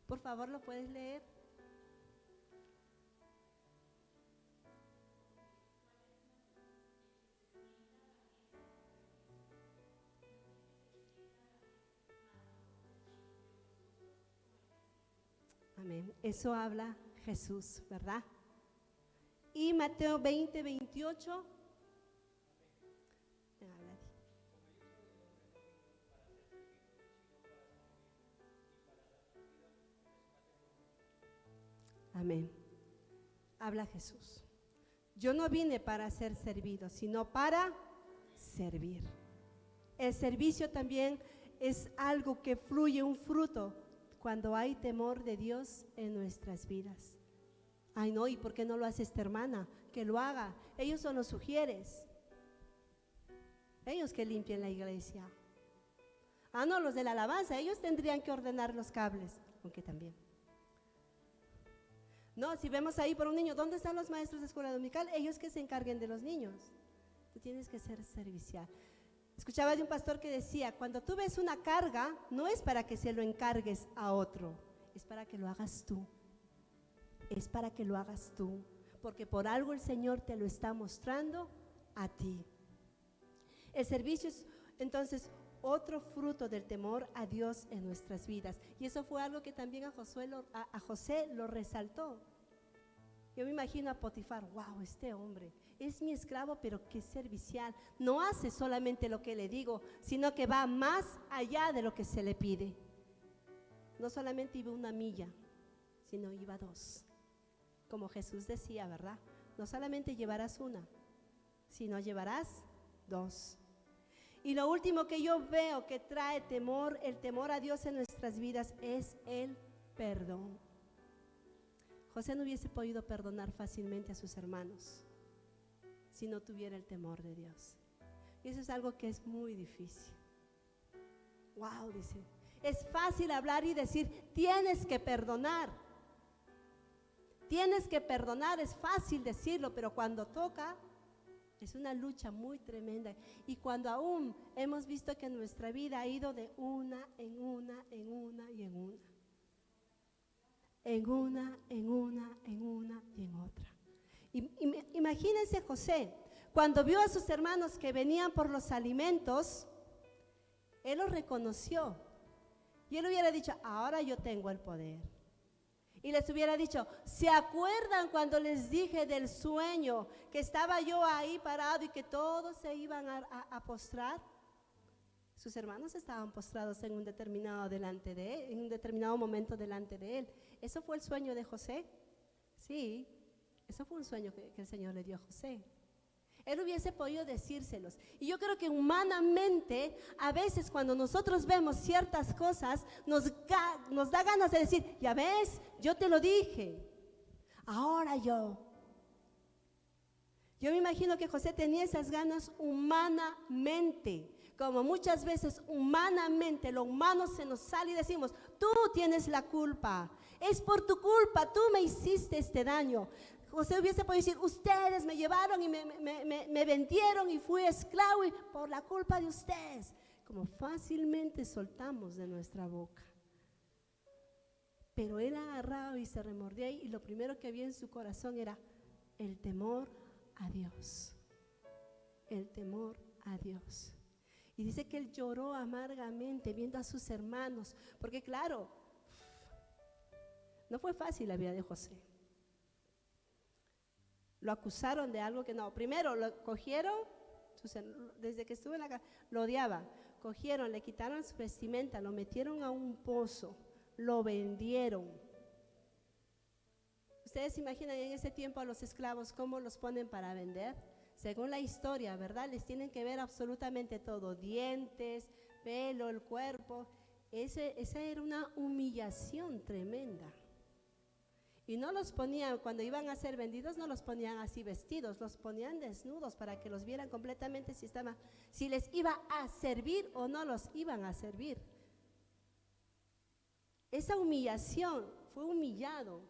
Por favor, ¿lo puedes leer? Amén. Eso habla Jesús, ¿verdad? Y Mateo 20, 28. Amén. Habla Jesús. Yo no vine para ser servido, sino para servir. El servicio también es algo que fluye, un fruto, cuando hay temor de Dios en nuestras vidas. Ay, no, ¿y por qué no lo hace esta hermana? Que lo haga. Ellos son los sugieres. Ellos que limpien la iglesia. Ah, no, los de la alabanza, ellos tendrían que ordenar los cables, aunque también. No, si vemos ahí por un niño, ¿dónde están los maestros de escuela dominical? Ellos que se encarguen de los niños. Tú tienes que ser servicial. Escuchaba de un pastor que decía, cuando tú ves una carga, no es para que se lo encargues a otro, es para que lo hagas tú. Es para que lo hagas tú, porque por algo el Señor te lo está mostrando a ti. El servicio es entonces otro fruto del temor a Dios en nuestras vidas. Y eso fue algo que también a José lo resaltó. Yo me imagino a Potifar, wow, este hombre es mi esclavo, pero qué servicial. No hace solamente lo que le digo, sino que va más allá de lo que se le pide. No solamente iba 1 milla, sino iba 2. Como Jesús decía, ¿verdad? No solamente llevarás 1, sino llevarás 2. Y lo último que yo veo que trae temor, el temor a Dios en nuestras vidas, es el perdón. José no hubiese podido perdonar fácilmente a sus hermanos si no tuviera el temor de Dios. Y eso es algo que es muy difícil. Wow, dice, es fácil hablar y decir, tienes que perdonar. Tienes que perdonar, es fácil decirlo, pero cuando toca, es una lucha muy tremenda. Y cuando aún hemos visto que nuestra vida ha ido de una en una y en una. En una y en otra. Imagínense José, cuando vio a sus hermanos que venían por los alimentos, él los reconoció. Y él hubiera dicho, ahora yo tengo el poder. Y les hubiera dicho, ¿se acuerdan cuando les dije del sueño que estaba yo ahí parado y que todos se iban a postrar? Sus hermanos estaban postrados en un determinado momento delante de él. ¿Eso fue el sueño de José? Sí, eso fue un sueño que el Señor le dio a José. Él hubiese podido decírselos. Y yo creo que humanamente, a veces cuando nosotros vemos ciertas cosas, nos da ganas de decir, ya ves, yo te lo dije, ahora yo. Yo me imagino que José tenía esas ganas humanamente, como muchas veces humanamente, lo humano se nos sale y decimos, tú tienes la culpa, es por tu culpa, tú me hiciste este daño. José hubiese podido decir, ustedes me llevaron y me vendieron y fui esclavo y por la culpa de ustedes, como fácilmente soltamos de nuestra boca. Pero él agarraba y se remordía y lo primero que había en su corazón era el temor a Dios. El temor a Dios. Y dice que él lloró amargamente viendo a sus hermanos, porque claro, no fue fácil la vida de José. Lo acusaron de algo que no. Primero lo cogieron, desde que estuvo en la casa, lo odiaba. Cogieron, le quitaron su vestimenta, lo metieron a un pozo, lo vendieron. Ustedes se imaginan en ese tiempo a los esclavos cómo los ponen para vender. Según la historia, ¿verdad? Les tienen que ver absolutamente todo, dientes, pelo, el cuerpo. Esa era una humillación tremenda. Y no los ponían, cuando iban a ser vendidos, no los ponían así vestidos, los ponían desnudos para que los vieran completamente si les iba a servir o no los iban a servir. Esa humillación, fue humillado.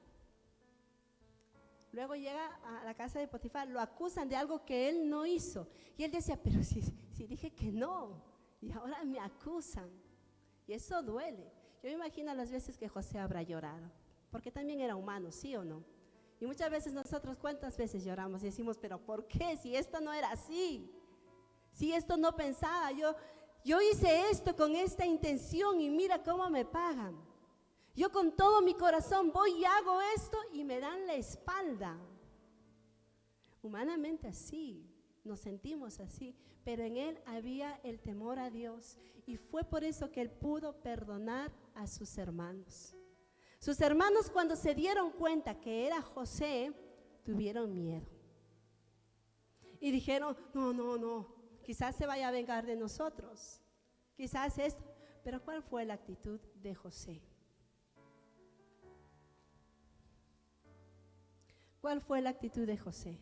Luego llega a la casa de Potifar, lo acusan de algo que él no hizo. Y él decía, pero si dije que no, y ahora me acusan. Y eso duele. Yo me imagino las veces que José habrá llorado. Porque también era humano, ¿sí o no? Y muchas veces nosotros, ¿cuántas veces lloramos y decimos, pero ¿por qué? Si esto no era así, si esto no pensaba, yo hice esto con esta intención y mira cómo me pagan. Yo con todo mi corazón voy y hago esto y me dan la espalda. Humanamente así, nos sentimos así, pero en él había el temor a Dios y fue por eso que él pudo perdonar a sus hermanos. Sus hermanos, cuando se dieron cuenta que era José, tuvieron miedo y dijeron: no, quizás se vaya a vengar de nosotros, quizás esto. Pero ¿cuál fue la actitud de José? ¿Cuál fue la actitud de José?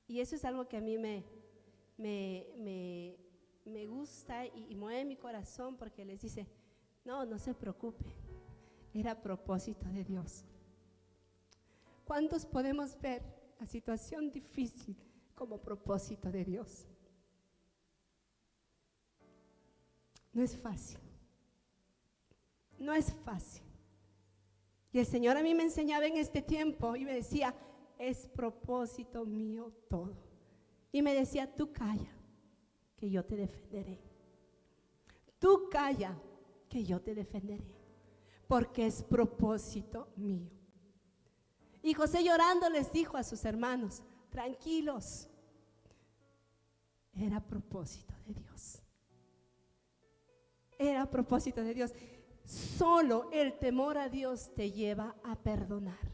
Y eso es algo que a mí me gusta y mueve mi corazón, porque les dice: no se preocupe, era propósito de Dios. ¿Cuántos podemos ver la situación difícil como propósito de Dios? No es fácil, no es fácil. Y el Señor a mí me enseñaba en este tiempo y me decía: es propósito mío todo. Y me decía: tú calla, que yo te defenderé. Tú calla, que yo te defenderé, porque es propósito mío. Y José, llorando, les dijo a sus hermanos: tranquilos, era propósito de Dios. Era propósito de Dios. Solo el temor a Dios te lleva a perdonar.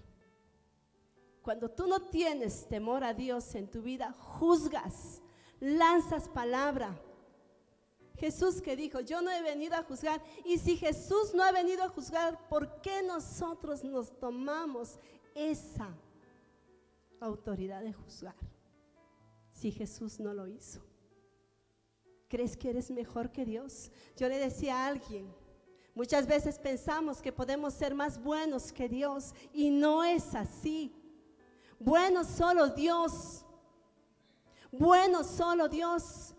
Cuando tú no tienes temor a Dios en tu vida, juzgas, lanzas palabra. Jesús que dijo: yo no he venido a juzgar. Y si Jesús no ha venido a juzgar, ¿por qué nosotros nos tomamos esa autoridad de juzgar? Si Jesús no lo hizo. ¿Crees que eres mejor que Dios? Yo le decía a alguien: muchas veces pensamos que podemos ser más buenos que Dios, y no es así. Bueno solo Dios. Bueno solo Dios.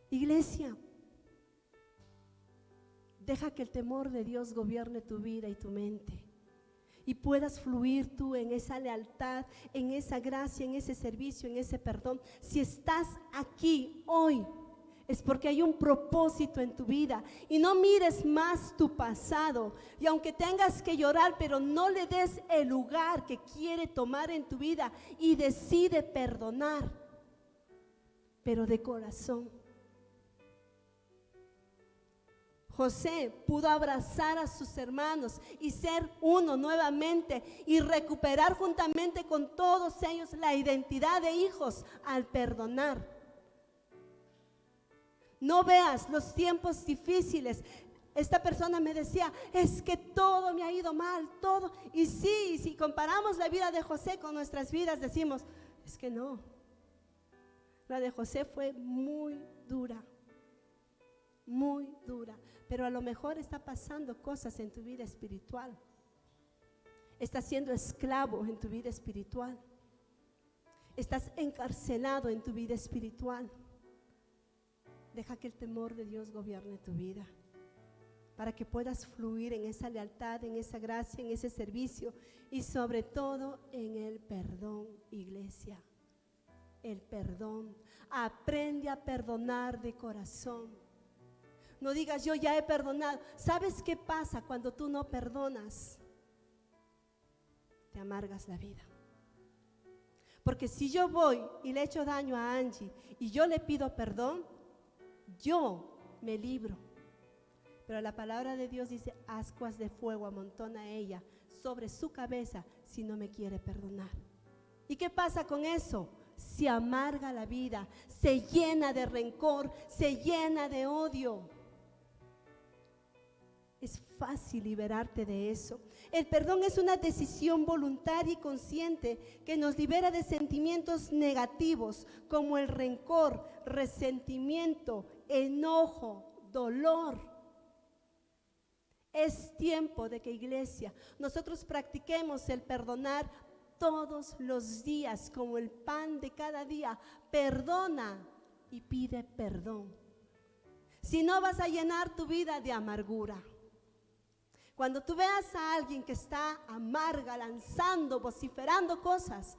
Iglesia, deja que el temor de Dios gobierne tu vida y tu mente, y puedas fluir tú en esa lealtad, en esa gracia, en ese servicio, en ese perdón. Si estás aquí hoy, es porque hay un propósito en tu vida, y no mires más tu pasado. Y aunque tengas que llorar, pero no le des el lugar que quiere tomar en tu vida, y decide perdonar, pero de corazón. José pudo abrazar a sus hermanos y ser uno nuevamente, y recuperar juntamente con todos ellos la identidad de hijos al perdonar. No veas los tiempos difíciles. Esta persona me decía: es que todo me ha ido mal, todo. Y sí, si comparamos la vida de José con nuestras vidas, decimos: es que no. La de José fue muy dura, muy dura. Pero a lo mejor está pasando cosas en tu vida espiritual. Estás siendo esclavo en tu vida espiritual. Estás encarcelado en tu vida espiritual. Deja que el temor de Dios gobierne tu vida, para que puedas fluir en esa lealtad, en esa gracia, en ese servicio, y sobre todo en el perdón, iglesia. El perdón. Aprende a perdonar de corazón. No digas: yo ya he perdonado. ¿Sabes qué pasa cuando tú no perdonas? Te amargas la vida. Porque si yo voy y le echo daño a Angie y yo le pido perdón, yo me libro. Pero la palabra de Dios dice: ascuas de fuego amontona ella sobre su cabeza si no me quiere perdonar. ¿Y qué pasa con eso? Se amarga la vida, se llena de rencor, se llena de odio. Es fácil liberarte de eso. El perdón es una decisión voluntaria y consciente que nos libera de sentimientos negativos como el rencor, resentimiento, enojo, dolor. Es tiempo de que, iglesia, nosotros practiquemos el perdonar todos los días como el pan de cada día. Perdona y pide perdón. Si no, vas a llenar tu vida de amargura. Cuando tú veas a alguien que está amarga, lanzando, vociferando cosas,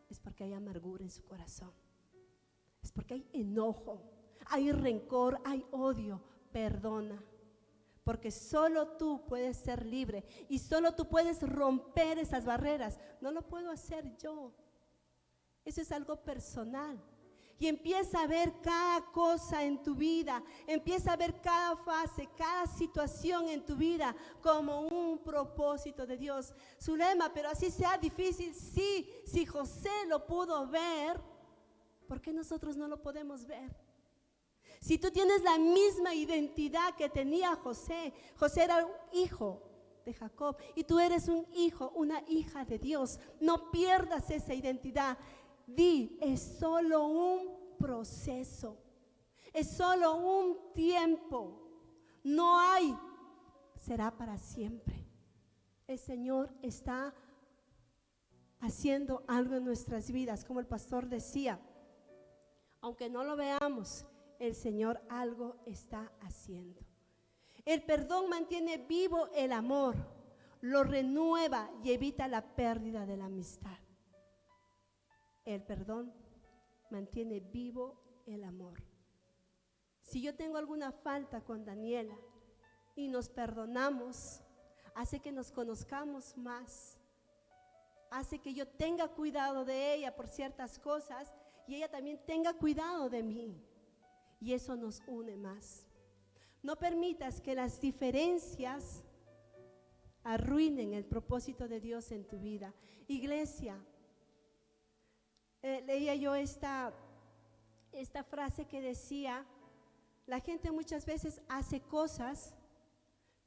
es porque hay amargura en su corazón. Es porque hay enojo. hay rencor, hay odio, perdona. Porque solo tú puedes ser libre y solo tú puedes romper esas barreras. No lo puedo hacer yo. Eso es algo personal. Y empieza a ver cada cosa en tu vida, empieza a ver cada fase, cada situación en tu vida como un propósito de Dios. Zulema, pero así sea difícil, sí, si José lo pudo ver, ¿por qué nosotros no lo podemos ver? Si tú tienes la misma identidad que tenía José, José era un hijo de Jacob y tú eres un hijo, una hija de Dios. No pierdas esa identidad. Di, es solo un proceso, es solo un tiempo, no hay, será para siempre. El Señor está haciendo algo en nuestras vidas, como el pastor decía, aunque no lo veamos, el Señor algo está haciendo. El perdón mantiene vivo el amor, lo renueva y evita la pérdida de la amistad. El perdón mantiene vivo el amor. Si yo tengo alguna falta con Daniela y nos perdonamos, hace que nos conozcamos más, hace que yo tenga cuidado de ella por ciertas cosas y ella también tenga cuidado de mí, y eso nos une más. No permitas que las diferencias arruinen el propósito de Dios en tu vida. Iglesia, leía yo esta frase que decía, la gente muchas veces hace cosas,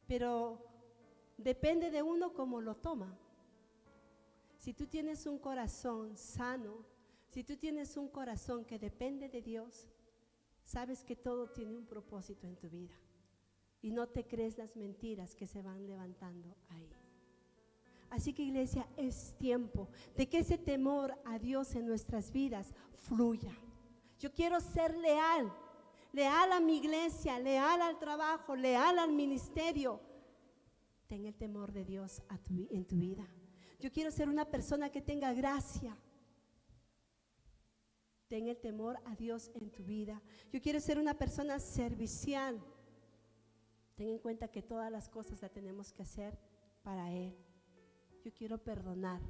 pero depende de uno cómo lo toma. Si tú tienes un corazón sano, si tú tienes un corazón que depende de Dios, sabes que todo tiene un propósito en tu vida y no te crees las mentiras que se van levantando ahí. Así que, iglesia, es tiempo de que ese temor a Dios en nuestras vidas fluya. Yo quiero ser leal, leal a mi iglesia, leal al trabajo, leal al ministerio. Ten el temor de Dios en tu vida. Yo quiero ser una persona que tenga gracia. Ten el temor a Dios en tu vida. Yo quiero ser una persona servicial. Ten en cuenta que todas las cosas las tenemos que hacer para Él. Yo quiero perdonar,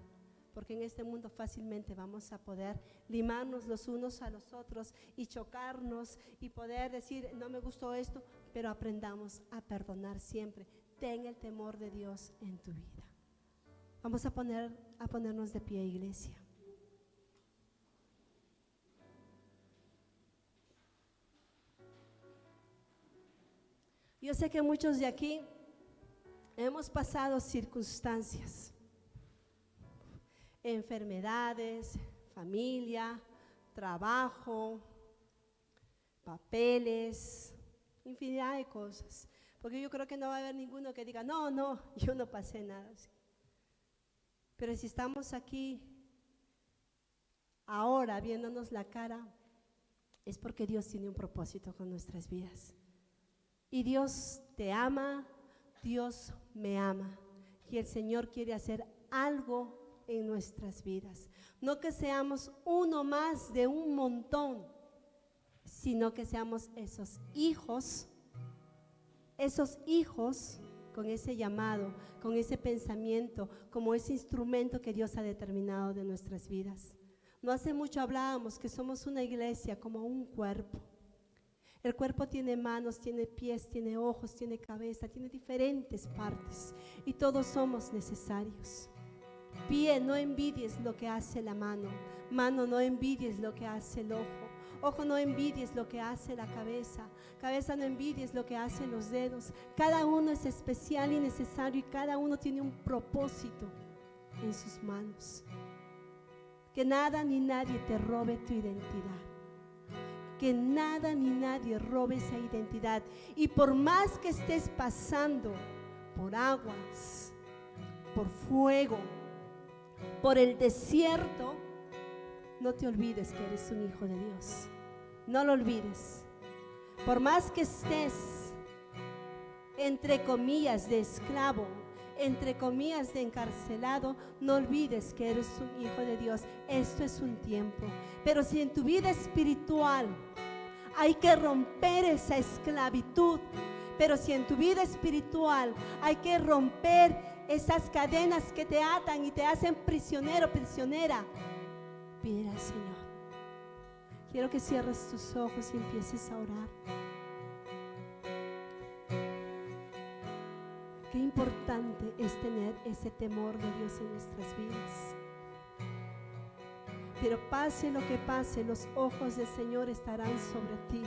porque en este mundo fácilmente vamos a poder limarnos los unos a los otros y chocarnos y poder decir, no me gustó esto, pero aprendamos a perdonar siempre. Ten el temor de Dios en tu vida. Vamos a ponernos de pie, iglesia. Yo sé que muchos de aquí hemos pasado circunstancias, enfermedades, familia, trabajo, papeles, infinidad de cosas. Porque yo creo que no va a haber ninguno que diga, no, yo no pasé nada así. Pero si estamos aquí ahora viéndonos la cara, es porque Dios tiene un propósito con nuestras vidas. Y Dios te ama, Dios me ama. Y el Señor quiere hacer algo en nuestras vidas. No que seamos uno más de un montón, sino que seamos esos hijos con ese llamado, con ese pensamiento, como ese instrumento que Dios ha determinado de nuestras vidas. No hace mucho hablábamos que somos una iglesia como un cuerpo. El cuerpo tiene manos, tiene pies, tiene ojos, tiene cabeza, tiene diferentes partes y todos somos necesarios. Pie, no envidies lo que hace la mano. Mano, no envidies lo que hace el ojo. Ojo, no envidies lo que hace la cabeza. Cabeza, no envidies lo que hacen los dedos. Cada uno es especial y necesario y cada uno tiene un propósito en sus manos. Que nada ni nadie te robe tu identidad. Que nada ni nadie robe esa identidad. Y por más que estés pasando por aguas, por fuego, por el desierto, no te olvides que eres un hijo de Dios. No lo olvides. Por más que estés, entre comillas, de esclavo, entre comillas, de encarcelado, no olvides que eres un hijo de Dios. Esto es un tiempo. Pero si en tu vida espiritual hay que romper esa esclavitud. Pero si en tu vida espiritual hay que romper esas cadenas que te atan y te hacen prisionero, prisionera, pide al Señor. Quiero que cierres tus ojos y empieces a orar. Qué importante es tener ese temor de Dios en nuestras vidas. Pero pase lo que pase, los ojos del Señor estarán sobre ti.